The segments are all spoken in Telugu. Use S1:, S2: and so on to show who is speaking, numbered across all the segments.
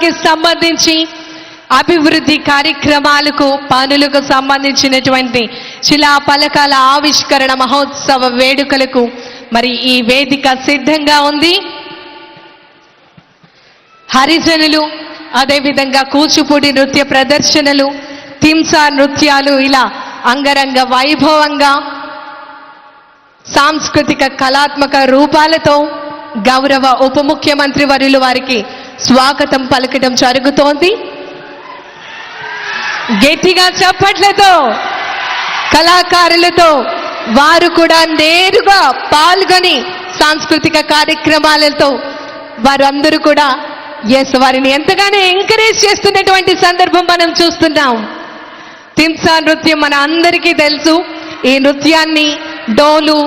S1: వారికి సంబంధించి అభివృద్ధి కార్యక్రమాలకు పనులకు సంబంధించినటువంటి శిలాఫలకాల ఆవిష్కరణ మహోత్సవ వేడుకలకు మరి ఈ వేదిక సిద్ధంగా ఉంది. హరిజనులు, అదేవిధంగా కూచిపూడి నృత్య ప్రదర్శనలు, తింసా నృత్యాలు ఇలా అంగరంగ వైభవంగా సాంస్కృతిక కళాత్మక రూపాలతో గౌరవ ఉప ముఖ్యమంత్రి వర్యులు వారికి స్వాగతం పలకడం జరుగుతోంది. గట్టిగా చప్పట్లతో కళాకారులతో వారు కూడా నేరుగా పాల్గొని సాంస్కృతిక కార్యక్రమాలతో వారందరూ కూడా వారిని ఎంతగానో ఎంకరేజ్ చేస్తున్నటువంటి సందర్భం మనం చూస్తున్నాం. తింసా నృత్యం మన అందరికీ తెలుసు. ఈ నృత్యాన్ని డోలు,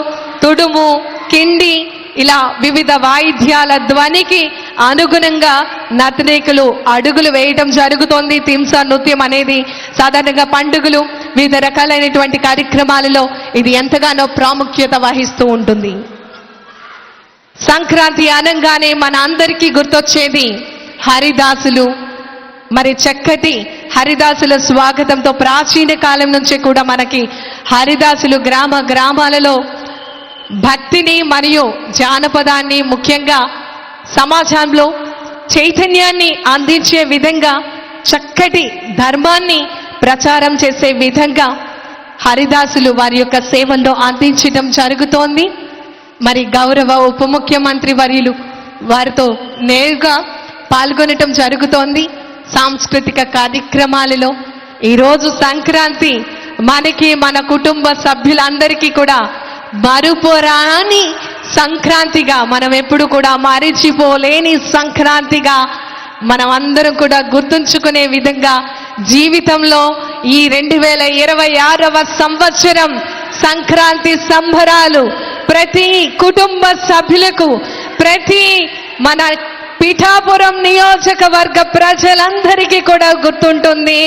S1: తుడుము, కిండి ఇలా వివిధ వాయిద్యాల ధ్వనికి అనుగుణంగా నర్తనేకులు అడుగులు వేయడం జరుగుతోంది. తింసా నృత్యం అనేది సాధారణంగా పండుగలు, వివిధ రకాలైనటువంటి కార్యక్రమాలలో ఇది ఎంతగానో ప్రాముఖ్యత వహిస్తూ ఉంటుంది. సంక్రాంతి అనగానే మన అందరికీ గుర్తొచ్చేది హరిదాసులు. మరి చక్కటి హరిదాసుల స్వాగతంతో ప్రాచీన కాలం నుంచి కూడా మనకి హరిదాసులు గ్రామ గ్రామాలలో భక్తిని మరియు జానపదాన్ని, ముఖ్యంగా సమాజంలో చైతన్యాన్ని అందించే విధంగా, చక్కటి ధర్మాన్ని ప్రచారం చేసే విధంగా హరిదాసులు వారి యొక్క సేవల్లో అందించడం జరుగుతోంది. మరి గౌరవ ఉప ముఖ్యమంత్రి వర్యులు వారితో నేరుగా పాల్గొనటం జరుగుతోంది. సాంస్కృతిక కార్యక్రమాలలో ఈరోజు సంక్రాంతి మనకి, మన కుటుంబ సభ్యులందరికీ కూడా మరుపురాని సంక్రాంతిగా, మనం ఎప్పుడు కూడా మరిచిపోలేని సంక్రాంతిగా మనం అందరం కూడా గుర్తుంచుకునే విధంగా జీవితంలో ఈ 2026వ సంవత్సరం సంక్రాంతి సంబరాలు ప్రతి కుటుంబ సభ్యులకు, ప్రతి మన పిఠాపురం నియోజకవర్గ ప్రజలందరికీ కూడా గుర్తుంటుంది.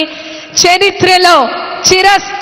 S1: చరిత్రలో చిరస్థాయి